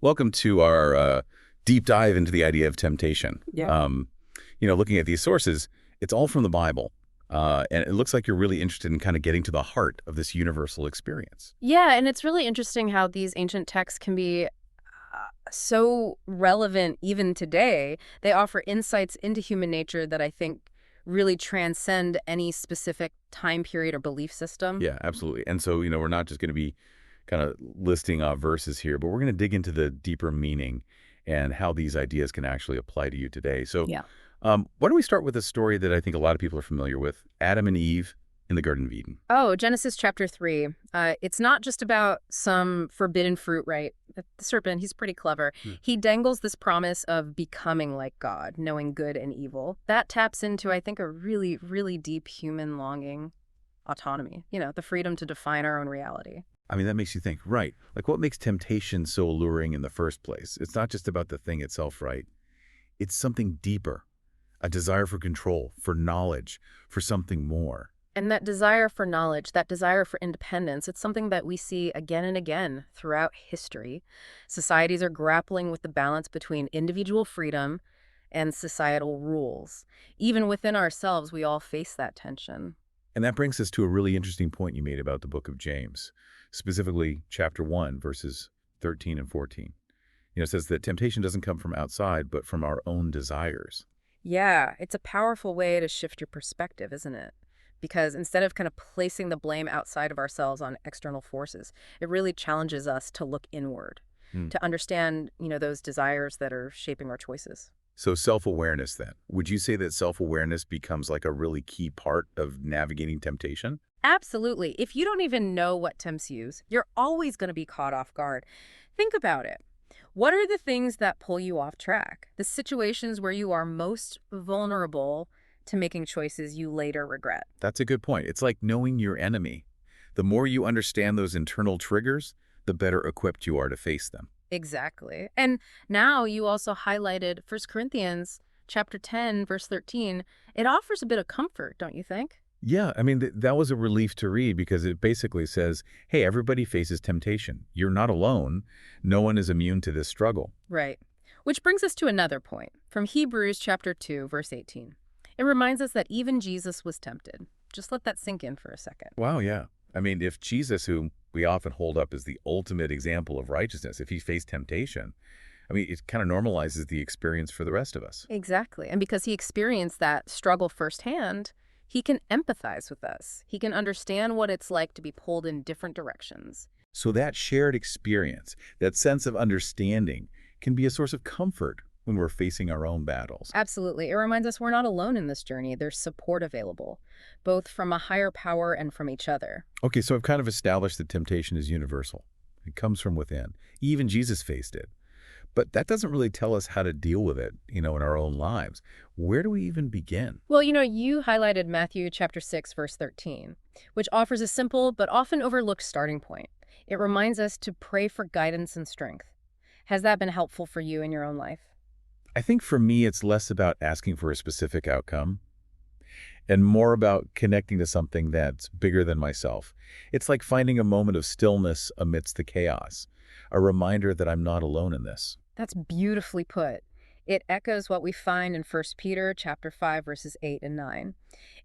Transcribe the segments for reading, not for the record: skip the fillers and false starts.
Welcome to our deep dive into the idea of temptation. Yeah. Looking at these sources, it's all from the Bible. And it looks like you're really interested in kind of getting to the heart of this universal experience. Yeah, and it's really interesting how these ancient texts can be so relevant even today. They offer insights into human nature that I think really transcend any specific time period or belief system. Yeah, absolutely. And so, we're not just going to be kind of listing off verses here, but we're going to dig into the deeper meaning and how these ideas can actually apply to you today. So, Yeah. why don't we start with a story that I think a lot of people are familiar with, Adam and Eve in the Garden of Eden. Oh, Genesis chapter 3. It's not just about some forbidden fruit, right? The serpent, he's pretty clever. Hmm. He dangles this promise of becoming like God, knowing good and evil. That taps into, I think, a really, really deep human longing, autonomy, the freedom to define our own reality. I mean, that makes you think, right? Like, what makes temptation so alluring in the first place? It's not just about the thing itself, right? It's something deeper, a desire for control, for knowledge, for something more. And that desire for knowledge, that desire for independence, it's something that we see again and again throughout history. Societies are grappling with the balance between individual freedom and societal rules. Even within ourselves, we all face that tension. And that brings us to a really interesting point you made about the book of James, specifically chapter 1, verses 13 and 14. It says that temptation doesn't come from outside, but from our own desires. Yeah, it's a powerful way to shift your perspective, isn't it? Because instead of kind of placing the blame outside of ourselves on external forces, it really challenges us to look inward, Hmm. to understand, those desires that are shaping our choices. So self-awareness then. Would you say that self-awareness becomes like a really key part of navigating temptation? Absolutely. If you don't even know what tempts you, you're always going to be caught off guard. Think about it. What are the things that pull you off track? The situations where you are most vulnerable to making choices you later regret. That's a good point. It's like knowing your enemy. The more you understand those internal triggers, the better equipped you are to face them. Exactly. And now you also highlighted First Corinthians chapter 10, verse 13. It offers a bit of comfort, don't you think? Yeah, I mean, that was a relief to read because it basically says, hey, everybody faces temptation. You're not alone. No one is immune to this struggle. Right. Which brings us to another point from Hebrews chapter 2, verse 18. It reminds us that even Jesus was tempted. Just let that sink in for a second. Wow, yeah. I mean, if Jesus, who we often hold up as the ultimate example of righteousness, if he faced temptation, I mean, it kind of normalizes the experience for the rest of us. Exactly. And because he experienced that struggle firsthand, he can empathize with us. He can understand what it's like to be pulled in different directions. So that shared experience, that sense of understanding, can be a source of comfort when we're facing our own battles. Absolutely. It reminds us we're not alone in this journey. There's support available, both from a higher power and from each other. Okay, so I've kind of established that temptation is universal. It comes from within. Even Jesus faced it. But that doesn't really tell us how to deal with it, in our own lives. Where do we even begin? Well, you highlighted Matthew chapter 6, verse 13, which offers a simple but often overlooked starting point. It reminds us to pray for guidance and strength. Has that been helpful for you in your own life? I think for me, it's less about asking for a specific outcome and more about connecting to something that's bigger than myself. It's like finding a moment of stillness amidst the chaos, a reminder that I'm not alone in this. That's beautifully put. It echoes what we find in First Peter chapter 5 verses 8 and 9.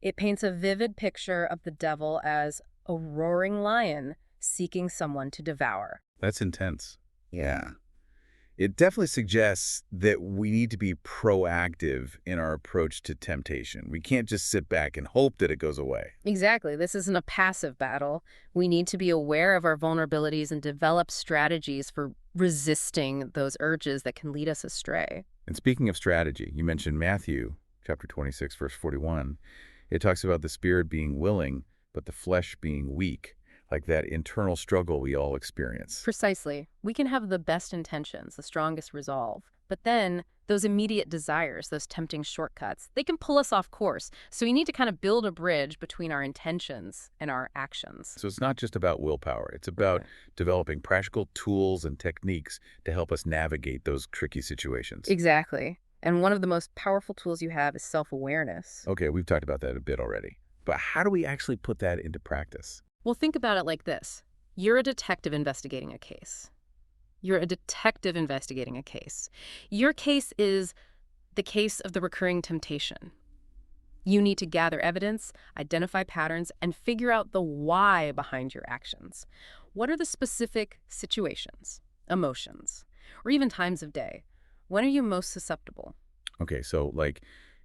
It paints a vivid picture of the devil as a roaring lion seeking someone to devour. That's intense. Yeah. It definitely suggests that we need to be proactive in our approach to temptation. We can't just sit back and hope that it goes away. Exactly. This isn't a passive battle. We need to be aware of our vulnerabilities and develop strategies for resisting those urges that can lead us astray. And speaking of strategy, you mentioned Matthew chapter 26, verse 41. It talks about the spirit being willing, but the flesh being weak, like that internal struggle we all experience. Precisely. We can have the best intentions, the strongest resolve, but then those immediate desires, those tempting shortcuts, they can pull us off course. So we need to kind of build a bridge between our intentions and our actions. So it's not just about willpower. It's about Right. developing practical tools and techniques to help us navigate those tricky situations. Exactly. And one of the most powerful tools you have is self-awareness. Okay, we've talked about that a bit already. But how do we actually put that into practice? Well, think about it like this. You're a detective investigating a case. You're a detective investigating a case. Your case is the case of the recurring temptation. You need to gather evidence, identify patterns, and figure out the why behind your actions. What are the specific situations, emotions, or even times of day? When are you most susceptible? Okay, so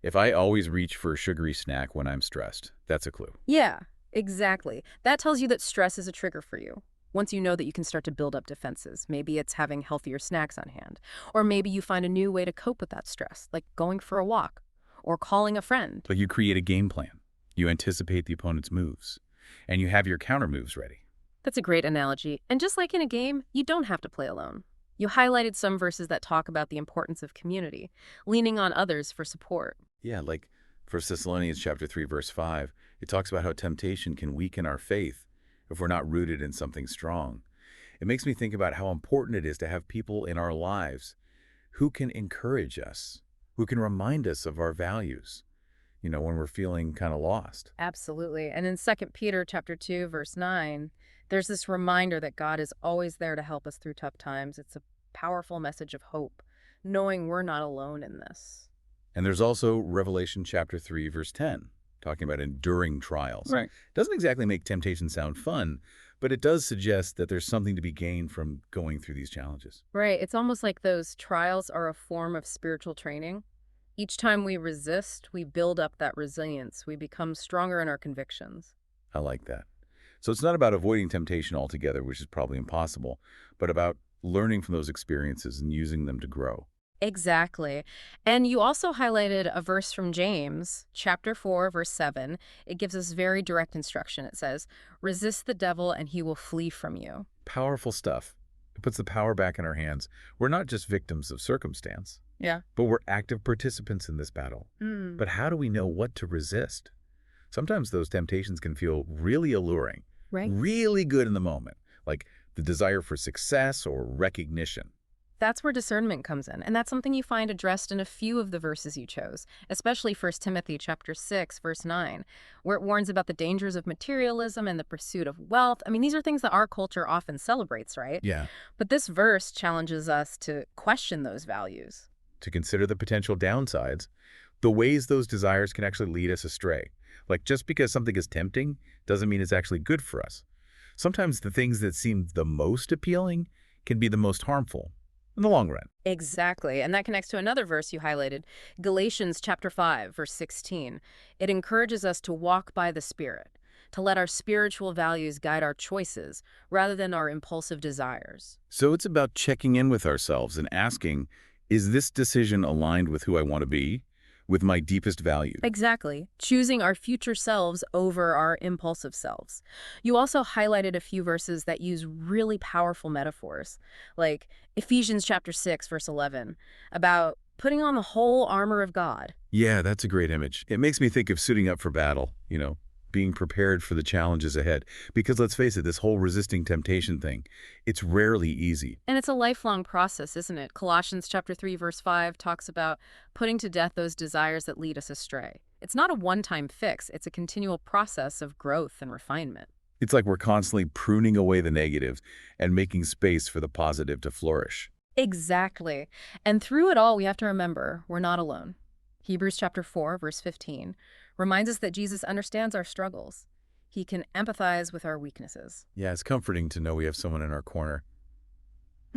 if I always reach for a sugary snack when I'm stressed, that's a clue. Yeah, exactly. That tells you that stress is a trigger for you. Once you know that you can start to build up defenses, maybe it's having healthier snacks on hand. Or maybe you find a new way to cope with that stress, like going for a walk or calling a friend. Like you create a game plan. You anticipate the opponent's moves, and you have your counter moves ready. That's a great analogy. And just like in a game, you don't have to play alone. You highlighted some verses that talk about the importance of community, leaning on others for support. Yeah, like 1 Thessalonians chapter 3, verse 5, it talks about how temptation can weaken our faith if we're not rooted in something strong. It makes me think about how important it is to have people in our lives who can encourage us, who can remind us of our values, when we're feeling kind of lost. Absolutely. And in 2 Peter chapter 2, verse 9, there's this reminder that God is always there to help us through tough times. It's a powerful message of hope, knowing we're not alone in this. And there's also Revelation chapter 3, verse 10, talking about enduring trials. Right. Doesn't exactly make temptation sound fun, but it does suggest that there's something to be gained from going through these challenges. Right. It's almost like those trials are a form of spiritual training. Each time we resist, we build up that resilience. We become stronger in our convictions. I like that. So it's not about avoiding temptation altogether, which is probably impossible, but about learning from those experiences and using them to grow. Exactly. And you also highlighted a verse from James, chapter 4, verse 7. It gives us very direct instruction. It says, resist the devil and he will flee from you. Powerful stuff. It puts the power back in our hands. We're not just victims of circumstance, Yeah. but we're active participants in this battle. Mm. But how do we know what to resist? Sometimes those temptations can feel really alluring, Right. really good in the moment, like the desire for success or recognition. That's where discernment comes in, and that's something you find addressed in a few of the verses you chose, especially 1 Timothy chapter 6, verse 9, where it warns about the dangers of materialism and the pursuit of wealth. I mean, these are things that our culture often celebrates, right? Yeah. But this verse challenges us to question those values. To consider the potential downsides, the ways those desires can actually lead us astray. Like just because something is tempting doesn't mean it's actually good for us. Sometimes the things that seem the most appealing can be the most harmful in the long run. Exactly. And that connects to another verse you highlighted, Galatians chapter 5, verse 16. It encourages us to walk by the Spirit, to let our spiritual values guide our choices rather than our impulsive desires. So it's about checking in with ourselves and asking, is this decision aligned with who I want to be, with my deepest values? Exactly. Choosing our future selves over our impulsive selves. You also highlighted a few verses that use really powerful metaphors, like Ephesians chapter 6, verse 11, about putting on the whole armor of God. Yeah, that's a great image. It makes me think of suiting up for battle, being prepared for the challenges ahead. Because let's face it, this whole resisting temptation thing, it's rarely easy. And it's a lifelong process, isn't it? Colossians chapter 3, verse 5 talks about putting to death those desires that lead us astray. It's not a one-time fix. It's a continual process of growth and refinement. It's like we're constantly pruning away the negatives and making space for the positive to flourish. Exactly. And through it all, we have to remember we're not alone. Hebrews chapter 4, verse 15 reminds us that Jesus understands our struggles. He can empathize with our weaknesses. Yeah, it's comforting to know we have someone in our corner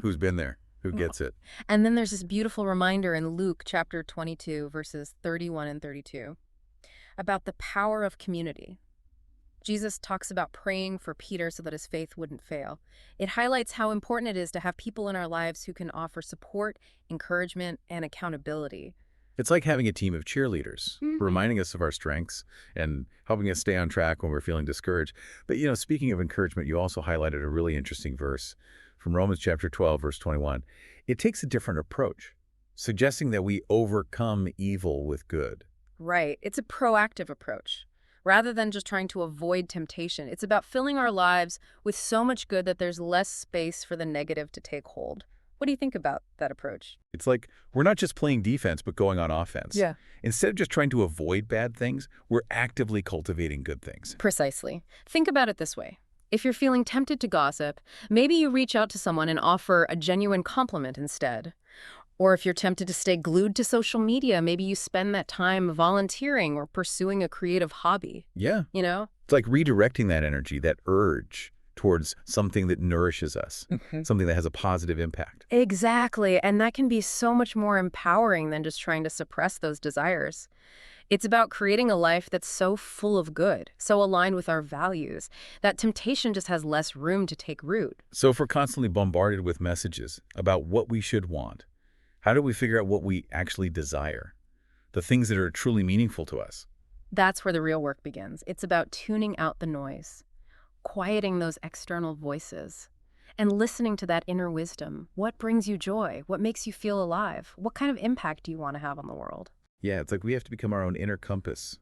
who's been there, who gets it. And then there's this beautiful reminder in Luke chapter 22, verses 31 and 32, about the power of community. Jesus talks about praying for Peter so that his faith wouldn't fail. It highlights how important it is to have people in our lives who can offer support, encouragement, and accountability. It's like having a team of cheerleaders, reminding us of our strengths and helping us stay on track when we're feeling discouraged. But, speaking of encouragement, you also highlighted a really interesting verse from Romans chapter 12, verse 21. It takes a different approach, suggesting that we overcome evil with good. Right. It's a proactive approach. Rather than just trying to avoid temptation, it's about filling our lives with so much good that there's less space for the negative to take hold. What do you think about that approach? It's like we're not just playing defense, but going on offense. Yeah. Instead of just trying to avoid bad things, we're actively cultivating good things. Precisely. Think about it this way. If you're feeling tempted to gossip, maybe you reach out to someone and offer a genuine compliment instead. Or if you're tempted to stay glued to social media, maybe you spend that time volunteering or pursuing a creative hobby. Yeah. You know? It's like redirecting that energy, that urge, towards something that nourishes us, something that has a positive impact. Exactly. And that can be so much more empowering than just trying to suppress those desires. It's about creating a life that's so full of good, so aligned with our values, that temptation just has less room to take root. So if we're constantly bombarded with messages about what we should want, how do we figure out what we actually desire? The things that are truly meaningful to us? That's where the real work begins. It's about tuning out the noise, quieting those external voices, and listening to that inner wisdom. What brings you joy? What makes you feel alive? What kind of impact do you want to have on the world? Yeah, it's like we have to become our own inner compass,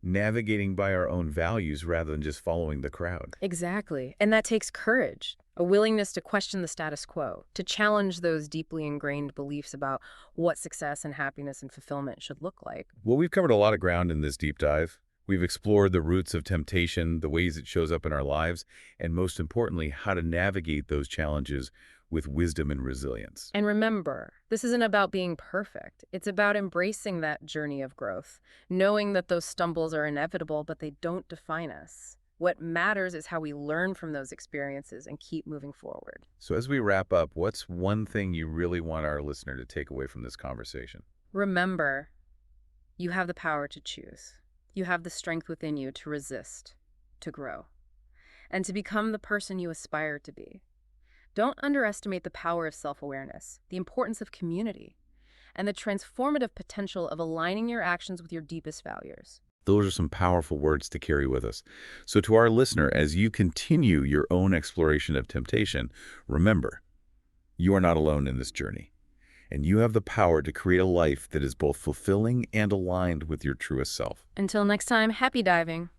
navigating by our own values rather than just following the crowd. Exactly. And that takes courage, a willingness to question the status quo, to challenge those deeply ingrained beliefs about what success and happiness and fulfillment should look like. Well, we've covered a lot of ground in this deep dive. We've explored the roots of temptation, the ways it shows up in our lives, and most importantly, how to navigate those challenges with wisdom and resilience. And remember, this isn't about being perfect. It's about embracing that journey of growth, knowing that those stumbles are inevitable, but they don't define us. What matters is how we learn from those experiences and keep moving forward. So as we wrap up, what's one thing you really want our listener to take away from this conversation? Remember, you have the power to choose. You have the strength within you to resist, to grow, and to become the person you aspire to be. Don't underestimate the power of self-awareness, the importance of community, and the transformative potential of aligning your actions with your deepest values. Those are some powerful words to carry with us. So to our listener, as you continue your own exploration of temptation, remember, you are not alone in this journey, and you have the power to create a life that is both fulfilling and aligned with your truest self. Until next time, happy diving.